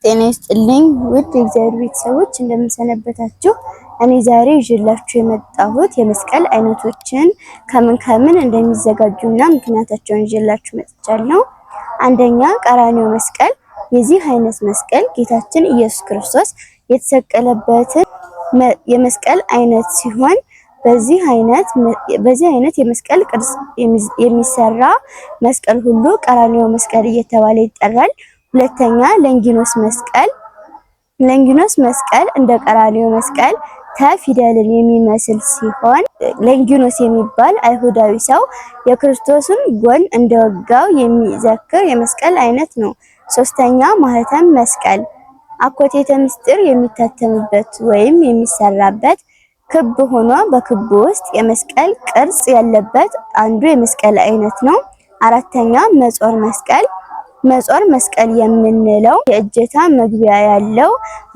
ጤና ይስጥልኝ ውድ የእግዚአብሔር ቤተሰቦች እንደምንሰነበታችሁ። እኔ ዛሬ ይዤላችሁ የመጣሁት የመስቀል አይነቶችን ከምን እንደሚዘጋጁና ምክንያታቸውን ይዤላችሁ መጥቻለሁ። አንደኛ ቀራንዮ መስቀል። የዚህ አይነት መስቀል ጌታችን ኢየሱስ ክርስቶስ የተሰቀለበት የመስቀል አይነት ሲሆን በዚህ አይነት የመስቀል ቅርጽ የሚሰራ መስቀል ሁሉ ቀራንዮ መስቀል እየተባለ ይጠራል። ሁለተኛ ለንጊኖስ መስቀል። ለንጊኖስ መስቀል እንደ ቀራንዮ መስቀል ፊደልን የሚመስል ሲሆን ለንጊኖስ የሚባል አይሁዳዊ ሰው የክርስቶስን ጎን እንደወጋው የሚዘክር የመስቀል አይነት ነው። ሶስተኛ ማህተም መስቀል። አኮቴተ ምስጢር የሚታተምበት ወይም የሚሰራበት ክብ ሆኖ በክቡ ውስጥ የመስቀል ቅርጽ ያለበት አንዱ የመስቀል አይነት ነው። አራተኛ መጾር መስቀል። መጾር መስቀል የምንለው የእጀታ መግቢያ ያለው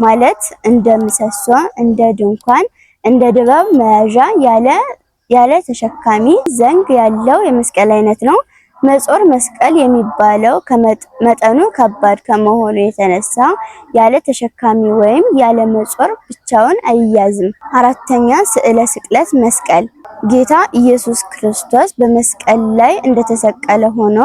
ማለት እንደ ምሰሶ፣ እንደ ድንኳን፣ እንደ ድባብ መያዣ ያለ ተሸካሚ ዘንግ ያለው የመስቀል አይነት ነው። መጾር መስቀል የሚባለው መጠኑ ከባድ ከመሆኑ የተነሳ ያለ ተሸካሚ ወይም ያለ መጾር ብቻውን አይያዝም። አራተኛ ስዕለ ስቅለት መስቀል። ጌታ ኢየሱስ ክርስቶስ በመስቀል ላይ እንደተሰቀለ ሆኖ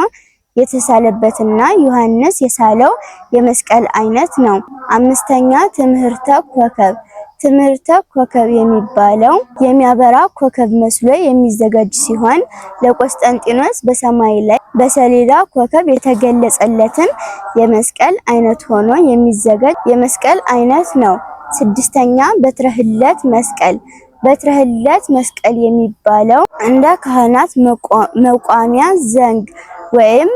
የተሳለበትና ዮሐንስ የሳለው የመስቀል አይነት ነው። አምስተኛ ትምህርተ ኮከብ። ትምህርተ ኮከብ የሚባለው የሚያበራ ኮከብ መስሎ የሚዘጋጅ ሲሆን ለቆስጠንጢኖስ በሰማይ ላይ በሰሌዳ ኮከብ የተገለጸለትን የመስቀል አይነት ሆኖ የሚዘጋጅ የመስቀል አይነት ነው። ስድስተኛ በትረ ህለት መስቀል። በትረ ህለት መስቀል የሚባለው እንደ ካህናት መቋሚያ ዘንግ ወይም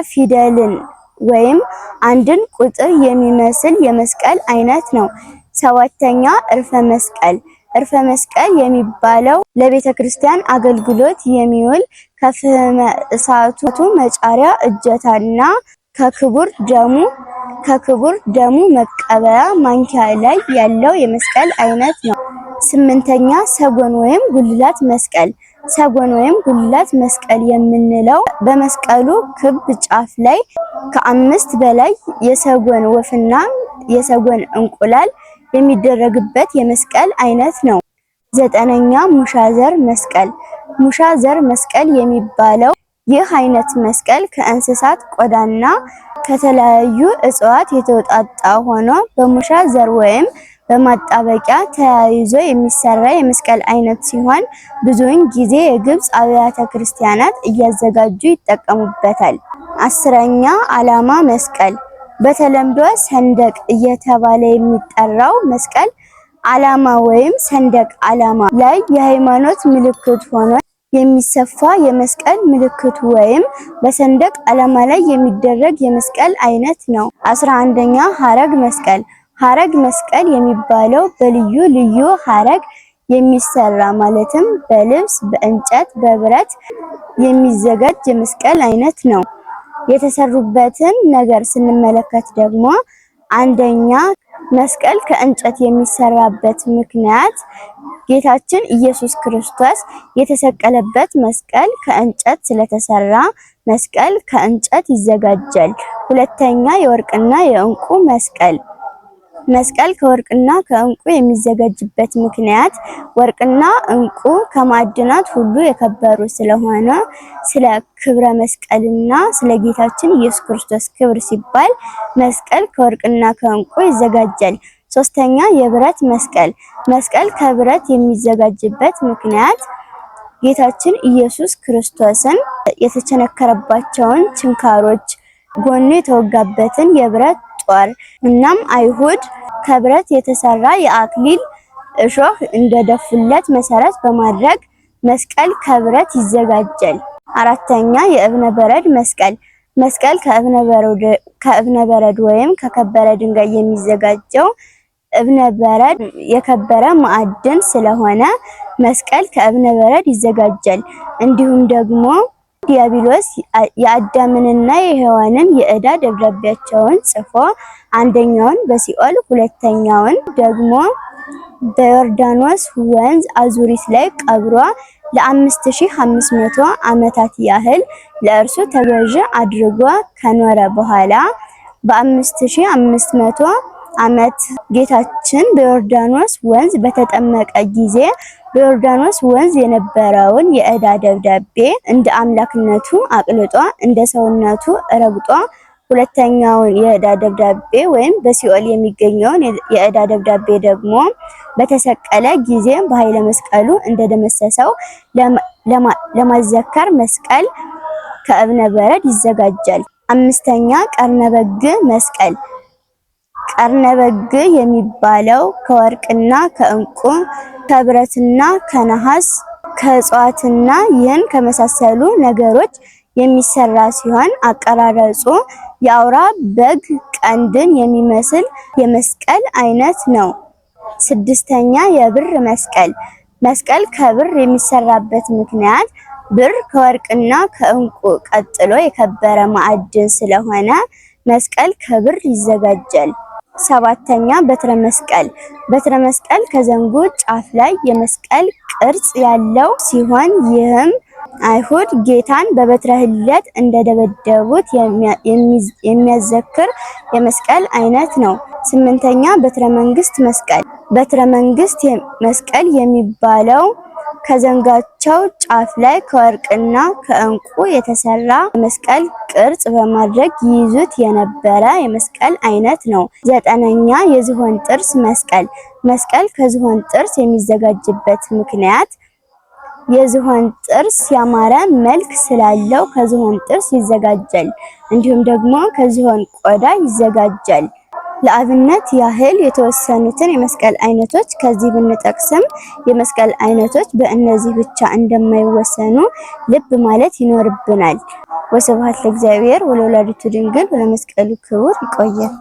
ፊደልን ወይም አንድን ቁጥር የሚመስል የመስቀል አይነት ነው። ሰባተኛ እርፈ መስቀል። እርፈ መስቀል የሚባለው ለቤተ ክርስቲያን አገልግሎት የሚውል ከፍህመ እሳቱ መጫሪያ እጀታና ከክቡር ደሙ መቀበያ ማንኪያ ላይ ያለው የመስቀል አይነት ነው። ስምንተኛ ሰጎን ወይም ጉልላት መስቀል። ሰጎን ወይም ጉልላት መስቀል የምንለው በመስቀሉ ክብ ጫፍ ላይ ከ5 በላይ የሰጎን ወፍና የሰጎን እንቁላል የሚደረግበት የመስቀል አይነት ነው። ዘጠነኛ ሙሻዘር መስቀል። ሙሻዘር መስቀል የሚባለው ይህ አይነት መስቀል ከእንስሳት ቆዳና ከተለያዩ እጽዋት የተወጣጣ ሆኖ በሙሻ ዘር ወይም በማጣበቂያ ተያይዞ የሚሰራ የመስቀል አይነት ሲሆን ብዙውን ጊዜ የግብጽ አብያተ ክርስቲያናት እያዘጋጁ ይጠቀሙበታል። አስረኛ ዓላማ መስቀል። በተለምዶ ሰንደቅ እየተባለ የሚጠራው መስቀል ዓላማ ወይም ሰንደቅ ዓላማ ላይ የሃይማኖት ምልክት ሆኖ የሚሰፋ የመስቀል ምልክት ወይም በሰንደቅ ዓላማ ላይ የሚደረግ የመስቀል አይነት ነው። 11ኛ ሐረግ መስቀል። ሐረግ መስቀል የሚባለው በልዩ ልዩ ሐረግ የሚሰራ ማለትም በልብስ፣ በእንጨት፣ በብረት የሚዘጋጅ የመስቀል አይነት ነው። የተሰሩበትን ነገር ስንመለከት ደግሞ አንደኛ መስቀል ከእንጨት የሚሰራበት ምክንያት ጌታችን ኢየሱስ ክርስቶስ የተሰቀለበት መስቀል ከእንጨት ስለተሰራ መስቀል ከእንጨት ይዘጋጃል። ሁለተኛ የወርቅና የዕንቁ መስቀል። መስቀል ከወርቅና ከዕንቁ የሚዘጋጅበት ምክንያት ወርቅና ዕንቁ ከማዕድናት ሁሉ የከበሩ ስለሆነ ስለ ክብረ መስቀልና ስለ ጌታችን ኢየሱስ ክርስቶስ ክብር ሲባል መስቀል ከወርቅና ከዕንቁ ይዘጋጃል። ሶስተኛ የብረት መስቀል። መስቀል ከብረት የሚዘጋጅበት ምክንያት ጌታችን ኢየሱስ ክርስቶስን የተቸነከረባቸውን ችንካሮች፣ ጎኑ የተወጋበትን የብረት ጦር እናም አይሁድ ከብረት የተሰራ የአክሊል እሾህ እንደደፉለት መሰረት በማድረግ መስቀል ከብረት ይዘጋጃል። አራተኛ የእብነ በረድ መስቀል። መስቀል ከእብነ በረድ ወይም ከከበረ ድንጋይ የሚዘጋጀው እብነ በረድ የከበረ ማዕድን ስለሆነ መስቀል ከእብነ በረድ ይዘጋጃል። እንዲሁም ደግሞ ዲያብሎስ የአዳምንና የሔዋንን የዕዳ ደብዳቤያቸውን ጽፎ አንደኛውን በሲኦል ሁለተኛውን ደግሞ በዮርዳኖስ ወንዝ አዙሪት ላይ ቀብሮ ለ5500 ዓመታት ያህል ለእርሱ ተገዥ አድርጎ ከኖረ በኋላ በ5500 ዓመት ጌታችን በዮርዳኖስ ወንዝ በተጠመቀ ጊዜ በዮርዳኖስ ወንዝ የነበረውን የዕዳ ደብዳቤ እንደ አምላክነቱ አቅልጦ እንደ ሰውነቱ ረግጦ ሁለተኛውን የዕዳ ደብዳቤ ወይም በሲኦል የሚገኘውን የዕዳ ደብዳቤ ደግሞ በተሰቀለ ጊዜ በኃይለ መስቀሉ እንደደመሰሰው ለማዘከር መስቀል ከእብነ በረድ ይዘጋጃል። አምስተኛ ቀርነ በግ መስቀል። ቀርነ በግ የሚባለው ከወርቅና ከዕንቁ ከብረትና ከነሐስ ከእጽዋትና ይህን ከመሳሰሉ ነገሮች የሚሰራ ሲሆን አቀራረጹ የአውራ በግ ቀንድን የሚመስል የመስቀል አይነት ነው። ስድስተኛ የብር መስቀል። መስቀል ከብር የሚሰራበት ምክንያት ብር ከወርቅና ከዕንቁ ቀጥሎ የከበረ ማዕድን ስለሆነ መስቀል ከብር ይዘጋጃል። ሰባተኛ በትረ መስቀል። በትረ መስቀል ከዘንጉ ጫፍ ላይ የመስቀል ቅርጽ ያለው ሲሆን ይህም አይሁድ ጌታን በበትረ ሕለት እንደደበደቡት የሚያዘክር የመስቀል አይነት ነው። ስምንተኛ በትረ መንግስት መስቀል። በትረ መንግስት መስቀል የሚባለው ከዘንጋቸው ጫፍ ላይ ከወርቅና ከዕንቁ የተሰራ የመስቀል ቅርጽ በማድረግ ይይዙት የነበረ የመስቀል አይነት ነው። ዘጠነኛ የዝሆን ጥርስ መስቀል። መስቀል ከዝሆን ጥርስ የሚዘጋጅበት ምክንያት የዝሆን ጥርስ ያማረ መልክ ስላለው ከዝሆን ጥርስ ይዘጋጃል። እንዲሁም ደግሞ ከዝሆን ቆዳ ይዘጋጃል። ለአብነት ያህል የተወሰኑትን የመስቀል አይነቶች ከዚህ ብንጠቅስም የመስቀል አይነቶች በእነዚህ ብቻ እንደማይወሰኑ ልብ ማለት ይኖርብናል። ወስብሐት ለእግዚአብሔር ወለወላዲቱ ድንግል ወለመስቀሉ ክቡር። ይቆያል።